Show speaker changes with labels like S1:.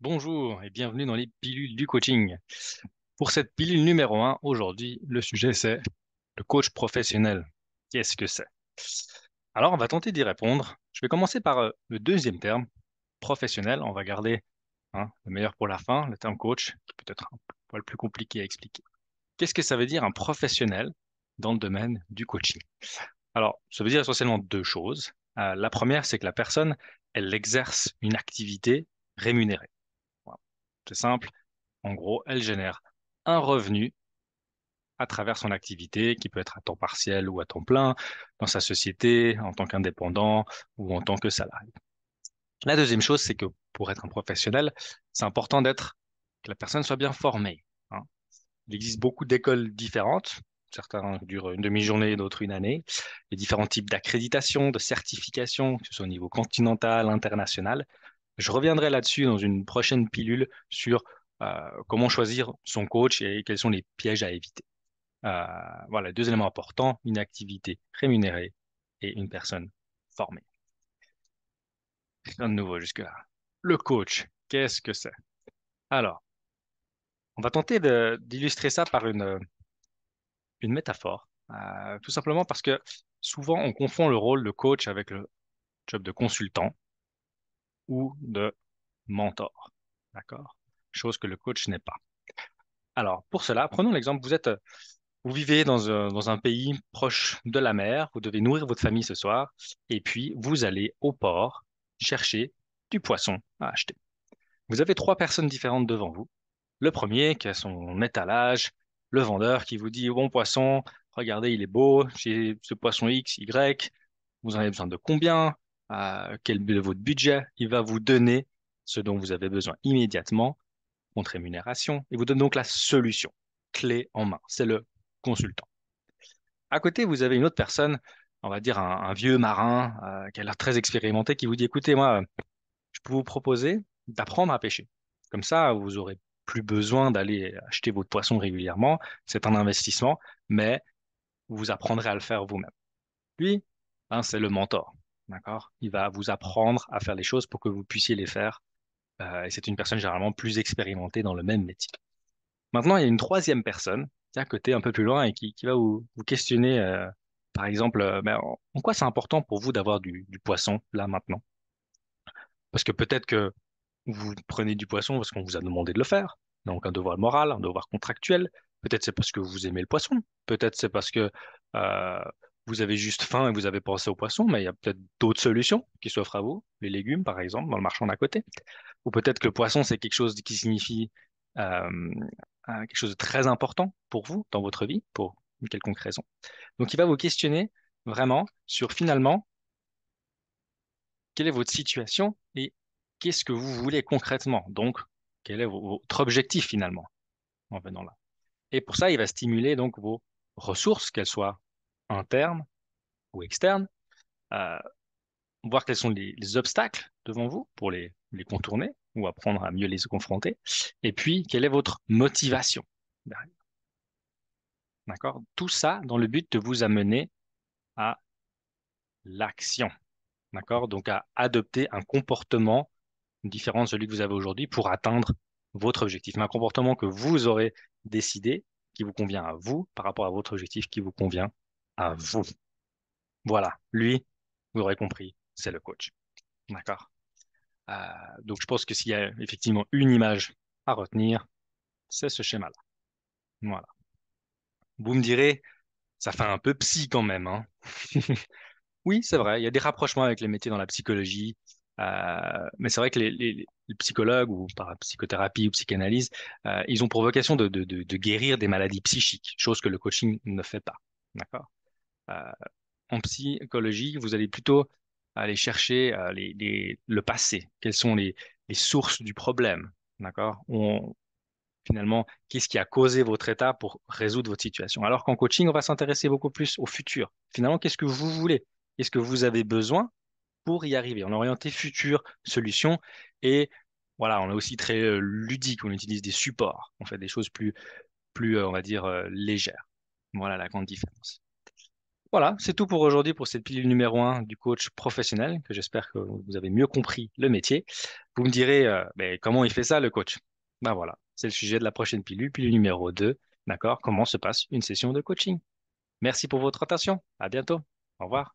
S1: Bonjour et bienvenue dans les pilules du coaching. Pour cette pilule numéro 1, aujourd'hui, le sujet c'est le coach professionnel. Qu'est-ce que c'est? Alors, on va tenter d'y répondre. Je vais commencer par le deuxième terme, professionnel. On va garder le meilleur pour la fin, le terme coach, qui peut être un poil plus compliqué à expliquer. Qu'est-ce que ça veut dire un professionnel dans le domaine du coaching? Alors, ça veut dire essentiellement deux choses. La première, c'est que la personne, elle exerce une activité rémunérée. Voilà. C'est simple. En gros, elle génère un revenu à travers son activité, qui peut être à temps partiel ou à temps plein, dans sa société, en tant qu'indépendant ou en tant que salarié. La deuxième chose, c'est que pour être un professionnel, c'est important que la personne soit bien formée, hein. Il existe beaucoup d'écoles différentes. Certains durent une demi-journée, d'autres une année. Il y a différents types d'accréditation, de certification, que ce soit au niveau continental, international. Je reviendrai là-dessus dans une prochaine pilule sur comment choisir son coach et quels sont les pièges à éviter. Euh, voilà, deux éléments importants, une activité rémunérée et une personne formée. Rien de nouveau jusque-là. Le coach, qu'est-ce que c'est? Alors, on va tenter d'illustrer ça par une métaphore, tout simplement parce que souvent on confond le rôle de coach avec le job de consultant ou de mentor. D'accord? Chose que le coach n'est pas. Alors, pour cela, prenons l'exemple, vous vivez dans un pays proche de la mer, vous devez nourrir votre famille ce soir, et puis vous allez au port chercher du poisson à acheter. Vous avez trois personnes différentes devant vous. Le premier qui a son étalage, le vendeur qui vous dit, bon poisson, regardez, il est beau, j'ai ce poisson X, Y, vous en avez besoin de combien, quel est votre budget, il va vous donner ce dont vous avez besoin immédiatement contre rémunération, et vous donne donc la solution, clé en main. C'est le consultant. À côté, vous avez une autre personne, on va dire un vieux marin qui a l'air très expérimenté, qui vous dit, écoutez, moi, je peux vous proposer d'apprendre à pêcher. Comme ça, vous aurez plus besoin d'aller acheter votre poisson régulièrement. C'est un investissement, mais vous apprendrez à le faire vous-même. Lui, c'est le mentor. D'accord? Il va vous apprendre à faire les choses pour que vous puissiez les faire. Et c'est une personne généralement plus expérimentée dans le même métier. Maintenant, il y a une troisième personne qui est à côté, un peu plus loin, et qui va vous questionner, par exemple, ben, en quoi c'est important pour vous d'avoir du poisson là maintenant? Parce que peut-être que vous prenez du poisson parce qu'on vous a demandé de le faire, donc un devoir moral, un devoir contractuel. Peut-être c'est parce que vous aimez le poisson. Peut-être c'est parce que euh, vous avez juste faim et vous avez pensé au poisson, mais il y a peut-être d'autres solutions qui s'offrent à vous, les légumes par exemple, dans le marchand d'à côté. Ou peut-être que le poisson, c'est quelque chose qui signifie euh, quelque chose de très important pour vous dans votre vie, pour une quelconque raison. Donc, il va vous questionner vraiment sur finalement quelle est votre situation et qu'est-ce que vous voulez concrètement. Donc, quel est votre objectif finalement en venant là. Et pour ça, il va stimuler donc vos ressources, qu'elles soient internes ou externes, euh, voir quels sont les obstacles devant vous pour les contourner ou apprendre à mieux les confronter. Et puis, quelle est votre motivation derrière. D'accord? Tout ça dans le but de vous amener à l'action. D'accord? Donc, à adopter un comportement différent de celui que vous avez aujourd'hui pour atteindre votre objectif. Mais un comportement que vous aurez décidé, qui vous convient à vous, par rapport à votre objectif qui vous convient à vous. Voilà. Lui, vous aurez compris, c'est le coach. D'accord? Euh, donc, je pense que s'il y a effectivement une image à retenir, c'est ce schéma-là. Voilà. Vous me direz, ça fait un peu psy quand même, hein. Oui, c'est vrai, il y a des rapprochements avec les métiers dans la psychologie, mais c'est vrai que les psychologues ou par psychothérapie ou psychanalyse, ils ont pour vocation de guérir des maladies psychiques, chose que le coaching ne fait pas. D'accord? Euh, En psychologie, vous allez plutôt aller chercher le passé. Quelles sont les sources du problème? D'accord? Finalement, qu'est-ce qui a causé votre état pour résoudre votre situation? Alors qu'en coaching, on va s'intéresser beaucoup plus au futur. Finalement, qu'est-ce que vous voulez? Qu'est-ce que vous avez besoin pour y arriver? On est orienté futur, solution. Et voilà, on est aussi très ludique. On utilise des supports. On fait des choses plus on va dire, légères. Voilà la grande différence. Voilà, c'est tout pour aujourd'hui pour cette pilule numéro un du coach professionnel, que j'espère que vous avez mieux compris le métier. Vous me direz, ben, comment il fait ça, le coach? Ben voilà, c'est le sujet de la prochaine pilule, pilule numéro 2. D'accord? Comment se passe une session de coaching? Merci pour votre attention. À bientôt. Au revoir.